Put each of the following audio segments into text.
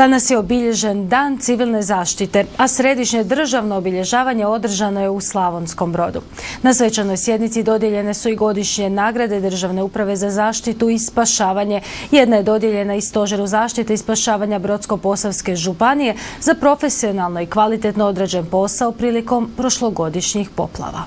Danas je obilježen Dan civilne zaštite, a središnje državno obilježavanje održano je u Slavonskom Brodu. Na svečanoj sjednici dodijeljene su i godišnje nagrade Državne uprave za zaštitu i spašavanje. Jedna je dodijeljena i Stožeru zaštite i spašavanja Brodsko-posavske županije za profesionalno i kvalitetno odrađen posao prilikom prošlogodišnjih poplava.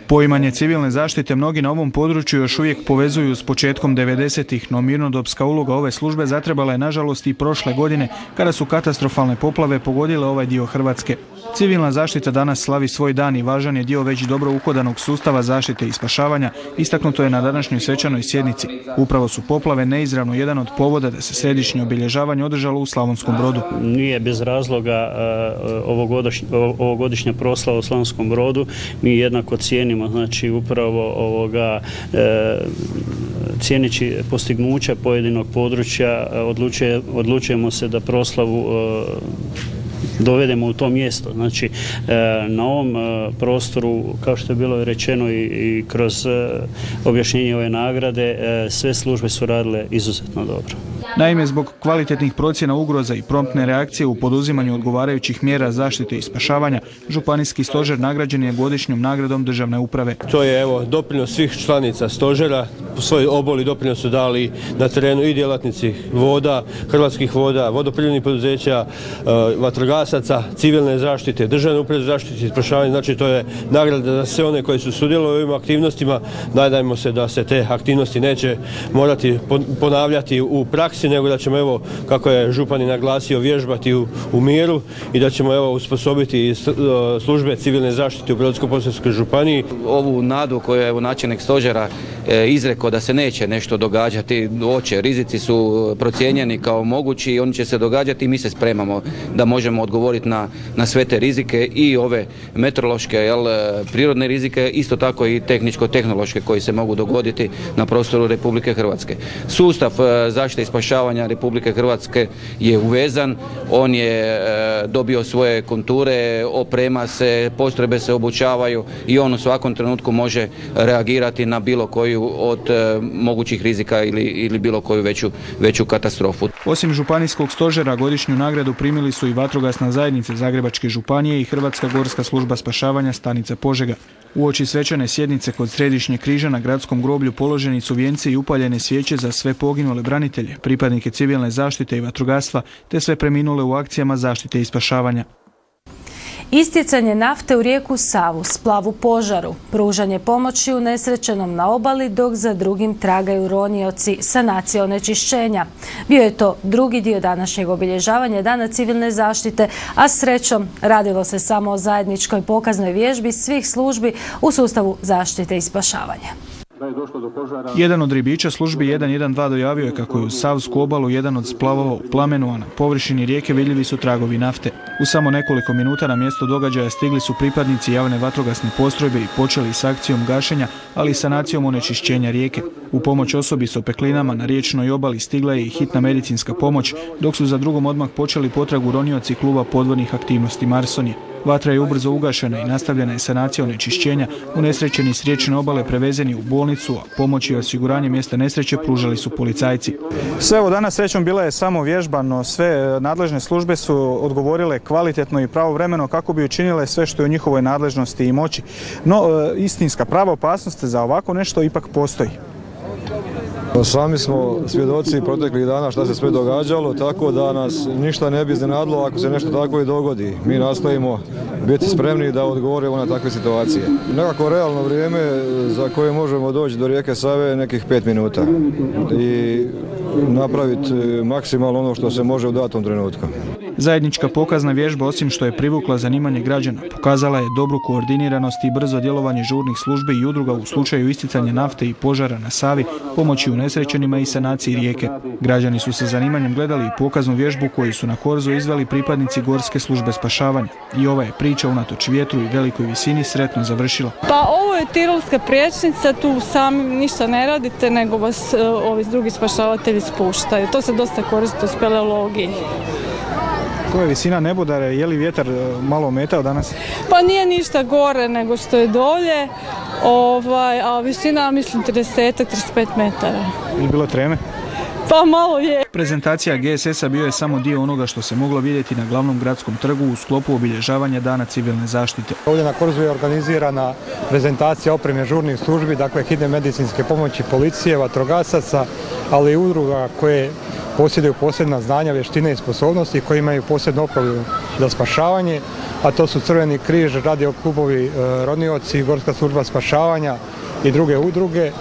Poimanje civilne zaštite mnogi na ovom području još uvijek povezuju s početkom 90-ih, no mirnodopska uloga ove službe zatrebala je nažalost i prošle godine kada su katastrofalne poplave pogodile ovaj dio Hrvatske. Civilna zaštita danas slavi svoj dan i važan je dio već dobro uhodanog sustava zaštite i spašavanja, istaknuto je na današnjoj svečanoj sjednici. Upravo su poplave neizravno jedan od povoda da se središnje obilježavanje održalo u Slavonskom Brodu. Nije bez razloga ovogodišnja proslava u Slavonskom Brodu. Mi jednako cijenimo, znači upravo cijeneći postignuća pojedinog područja odlučujemo se da proslavu dovedemo u to mjesto. Znači, na ovom prostoru, kao što je bilo rečeno i kroz objašnjenje ove nagrade, sve službe su radile izuzetno dobro. Naime, zbog kvalitetnih procjena ugroza i promptne reakcije u poduzimanju odgovarajućih mjera zaštite i spašavanja, Županijski stožer nagrađen je godišnjom nagradom Državne uprave. To je doprinos svih članica stožera. Svoj obol i doprinos su dali na terenu i djelatnici voda, Hrvatskih voda, vodoprivrednih poduzeća, vatrogasaca, civilne zaštite, Državne uprave za zaštitu i spašavanje. Znači, to je nagrada za sve one koji su sudjelovali u ovim aktivnostima. Nadajmo se da se te aktivnosti neće morati ponavljati u praksi, nego da ćemo, kako je župan i naglasio, vježbati u miru i da ćemo usposobiti službe civilne zaštite u Brodsko-posavskoj županiji. Ovu nadu koju je načelnik stožera izrekao da se neće nešto događati, rizici su procijenjeni kao mogući i oni će se događati i mi se spremamo da možemo odgovoriti na sve te rizike i ove meteorološke, prirodne rizike, isto tako i tehničko-tehnološke koji se mogu dogoditi na prostoru Republike Hrvatske. Sustav zaštite i spašavanja Republike Hrvatske je uvezan, on je dobio svoje konture, oprema se, postrojbe se obučavaju i on u svakom trenutku može reagirati na bilo koju od mogućih rizika ili bilo koju veću katastrofu. Osim Županijskog stožera, godišnju nagradu primili su i Vatrogasna zajednica Zagrebačke županije i Hrvatska gorska služba spašavanja stanica Požega. Uoči svečane sjednice kod Središnjeg križa na gradskom groblju položeni su vijenci i upaljene svijeće za sve poginule branitelje, pripadnike civilne zaštite i vatrogastva, te sve preminule u akcijama zaštite i spašavanja. Istjecanje nafte u rijeku Savu, splavu požaru, pružanje pomoći unesrećenom na obali dok za drugim tragaju ronioci, sanacija onečišćenja. Bio je to drugi dio današnjeg obilježavanja Dana civilne zaštite, a srećom radilo se samo o zajedničkoj pokaznoj vježbi svih službi u sustavu zaštite i spašavanja. Jedan od ribiča službi 112 dojavio je kako je uz Savsku obalu jedan od splavova u plamenu, a na površini rijeke vidljivi su tragovi nafte. U samo nekoliko minuta na mjesto događaja stigli su pripadnici javne vatrogasne postrojbe i počeli s akcijom gašenja, ali i sanacijom onečišćenja rijeke. U pomoć osobi s opeklinama na riječnoj obali stigla je i hitna medicinska pomoć, dok su za drugom odmah počeli potragu ronioci kluba podvodnih aktivnosti Marsonije. Vatra je ubrzo ugašena i nastavljena je sanacija onečišćenja. Unesrećeni s riječne obale prevezeni u bolnicu, a pomoć i osiguranje mjesta nesreće pružali su policajci. Sve ovo danas srećom bila je samo vježba, no sve nadležne službe su odgovorile kvalitetno i pravovremeno kako bi učinile sve što je u njihovoj nadležnosti i moći. No, istinska prava opasnost za ovako nešto ipak postoji. Sami smo svjedoci proteklih dana šta se sve događalo, tako da nas ništa ne bi iznenadilo ako se nešto tako i dogodi. Mi nastojimo biti spremni da odgovorimo na takve situacije. Nekako realno vrijeme za koje možemo doći do rijeke Save je nekih 5 minuta i napraviti maksimalno ono što se može u datom trenutku. Zajednička pokazna vježba, osim što je privukla zanimanje građana, pokazala je dobru koordiniranost i brzo djelovanje žurnih službi i udruga u slučaju isticanja nafte i požara na Savi, pomoći unesrećenima i sanaciji rijeke. Građani su sa zanimanjem gledali i pokaznu vježbu koju su na korzu izveli pripadnici Gorske službe spašavanja. I ova je priča unatoč vjetru i velikoj visini sretno završila. Pa ovo je tirolska priječnica, tu sami ništa ne radite, nego vas ovi drugi spašavatelji spuštaju. To se dosta koristi u speleologiji. Koja je visina nebodara, je li vjetar malo ometao danas? Pa nije ništa gore nego što je dolje, a visina mislim 30-35 metara. Je li bilo treme? Pa malo je. Prezentacija GSS-a bio je samo dio onoga što se moglo vidjeti na glavnom gradskom trgu u sklopu obilježavanja Dana civilne zaštite. Ovdje na Korzu je organizirana prezentacija opreme žurnih službi, dakle hitne medicinske pomoći, policije, vatrogasaca, ali i udruga koje posjeduju posebna znanja, vještine i sposobnosti, koji imaju posebnu opremu za spašavanje, a to su Crveni križ, radio klubovi Ronioci, Gorska služba spašavanja i druge udruge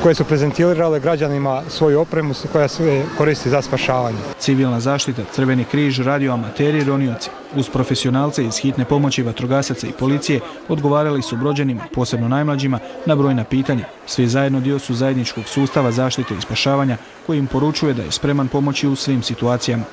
koje su prezentirale građanima svoju opremu koja se koristi za spašavanje. Civilna zaštita, Crveni križ, radioamateri, ronioci. Uz profesionalce iz hitne pomoći, vatrogasaca i policije odgovarali su Brođanima, posebno najmlađima, na brojna pitanja. Svi zajedno dio su zajedničkog sustava zaštite i spašavanja koji im poručuje da je spreman pomoći u svim situacijama.